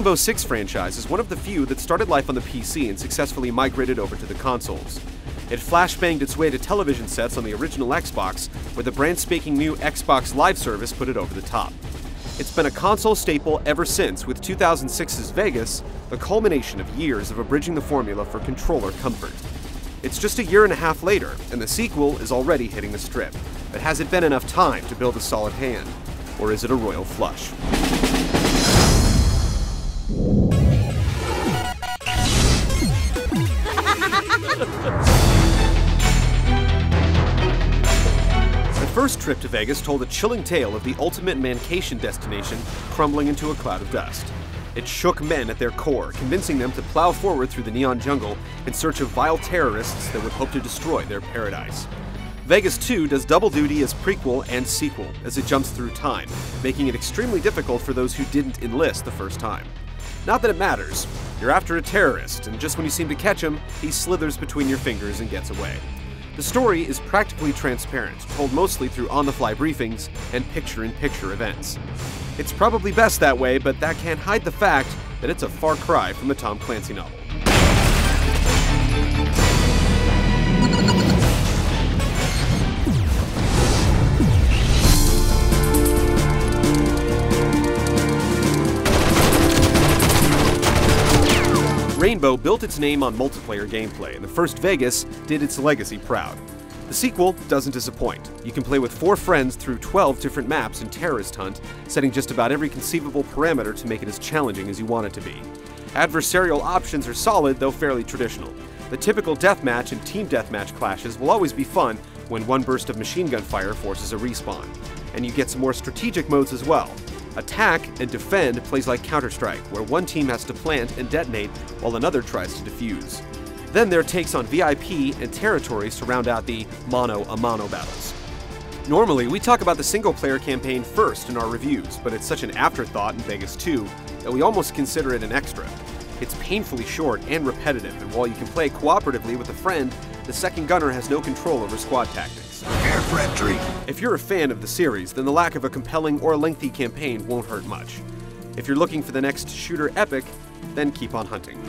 Rainbow Six franchise is one of the few that started life on the PC and successfully migrated over to the consoles. It flashbanged its way to television sets on the original Xbox, where the brand spanking new Xbox Live service put it over the top. It's been a console staple ever since, with 2006's Vegas the culmination of years of abridging the formula for controller comfort. It's just a year and a half later, and the sequel is already hitting the strip. But has it been enough time to build a solid hand? Or is it a royal flush? The first trip to Vegas told a chilling tale of the ultimate mancation destination crumbling into a cloud of dust. It shook men at their core, convincing them to plow forward through the neon jungle in search of vile terrorists that would hope to destroy their paradise. Vegas 2 does double duty as prequel and sequel, as it jumps through time, making it extremely difficult for those who didn't enlist the first time. Not that it matters. You're after a terrorist, and just when you seem to catch him, he slithers between your fingers and gets away. The story is practically transparent, told mostly through on-the-fly briefings and picture-in-picture events. It's probably best that way, but that can't hide the fact that it's a far cry from a Tom Clancy novel. Rainbow built its name on multiplayer gameplay, and the first Vegas did its legacy proud. The sequel doesn't disappoint. You can play with 4 friends through 12 different maps in Terrorist Hunt, setting just about every conceivable parameter to make it as challenging as you want it to be. Adversarial options are solid, though fairly traditional. The typical deathmatch and team deathmatch clashes will always be fun when one burst of machine gun fire forces a respawn. And you get some more strategic modes as well. Attack and Defend plays like Counter-Strike, where one team has to plant and detonate while another tries to defuse. Then there are takes on VIP and territories to round out the mano-a-mano battles. Normally, we talk about the single-player campaign first in our reviews, but it's such an afterthought in Vegas 2 that we almost consider it an extra. It's painfully short and repetitive, and while you can play cooperatively with a friend, the second gunner has no control over squad tactics. Prepare for entry. If you're a fan of the series, then the lack of a compelling or lengthy campaign won't hurt much. If you're looking for the next shooter epic, then keep on hunting.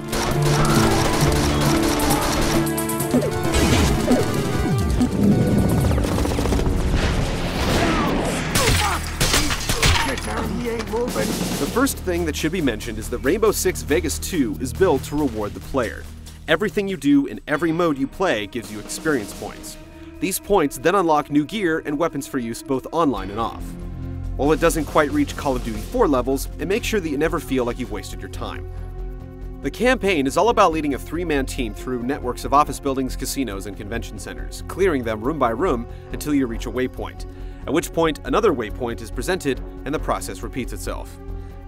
The first thing that should be mentioned is that Rainbow Six Vegas 2 is built to reward the player. Everything you do in every mode you play gives you experience points. These points then unlock new gear and weapons for use both online and off. While it doesn't quite reach Call of Duty 4 levels, it makes sure that you never feel like you've wasted your time. The campaign is all about leading a 3-man team through networks of office buildings, casinos, and convention centers, clearing them room by room until you reach a waypoint, at which point another waypoint is presented and the process repeats itself.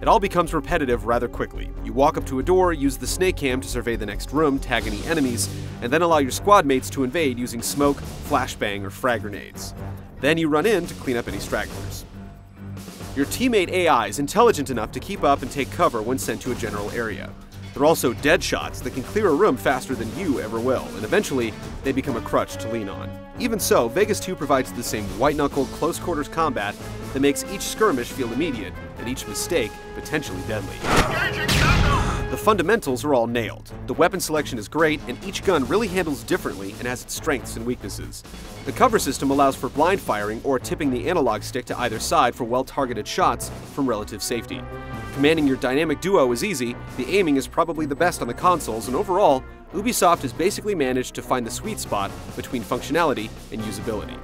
It all becomes repetitive rather quickly. You walk up to a door, use the snake cam to survey the next room, tag any enemies, and then allow your squad mates to invade using smoke, flashbang, or frag grenades. Then you run in to clean up any stragglers. Your teammate AI is intelligent enough to keep up and take cover when sent to a general area. They're also dead shots that can clear a room faster than you ever will, and eventually they become a crutch to lean on. Even so, Vegas 2 provides the same white-knuckled, close-quarters combat that makes each skirmish feel immediate, and each mistake potentially deadly. The fundamentals are all nailed. The weapon selection is great, and each gun really handles differently and has its strengths and weaknesses. The cover system allows for blind firing or tipping the analog stick to either side for well-targeted shots from relative safety. Commanding your dynamic duo is easy, the aiming is probably the best on the consoles, and overall, Ubisoft has basically managed to find the sweet spot between functionality and usability.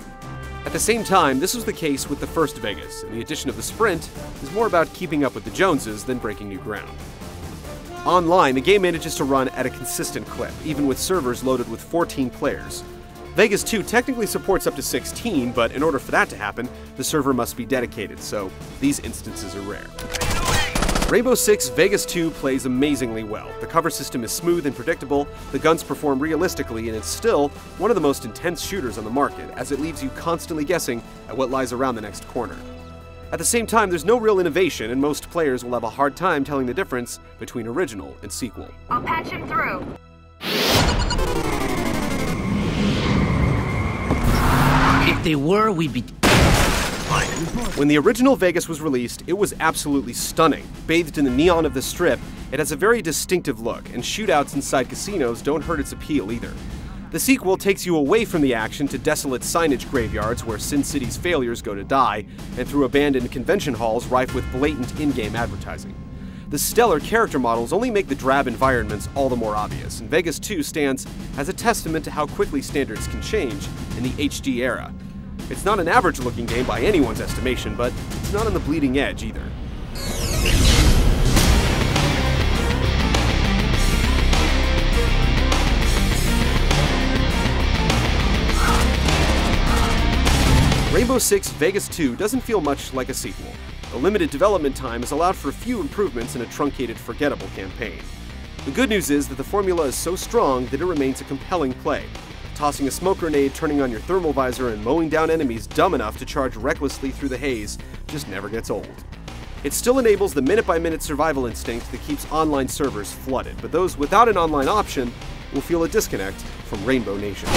At the same time, this was the case with the first Vegas, and the addition of the sprint is more about keeping up with the Joneses than breaking new ground. Online, the game manages to run at a consistent clip, even with servers loaded with 14 players. Vegas 2 technically supports up to 16, but in order for that to happen, the server must be dedicated, so these instances are rare. Rainbow Six Vegas 2 plays amazingly well. The cover system is smooth and predictable, the guns perform realistically, and it's still one of the most intense shooters on the market, as it leaves you constantly guessing at what lies around the next corner. At the same time, there's no real innovation, and most players will have a hard time telling the difference between original and sequel. I'll patch him through. If they were, we'd be... When the original Vegas was released, it was absolutely stunning. Bathed in the neon of the Strip, it has a very distinctive look, and shootouts inside casinos don't hurt its appeal either. The sequel takes you away from the action to desolate signage graveyards where Sin City's failures go to die, and through abandoned convention halls rife with blatant in-game advertising. The stellar character models only make the drab environments all the more obvious, and Vegas 2 stands as a testament to how quickly standards can change in the HD era. It's not an average-looking game by anyone's estimation, but it's not on the bleeding edge either. Rainbow Six Vegas 2 doesn't feel much like a sequel. The limited development time has allowed for a few improvements in a truncated, forgettable campaign. The good news is that the formula is so strong that it remains a compelling play. Tossing a smoke grenade, turning on your thermal visor, and mowing down enemies dumb enough to charge recklessly through the haze just never gets old. It still enables the minute-by-minute survival instinct that keeps online servers flooded, but those without an online option will feel a disconnect from Rainbow Nation.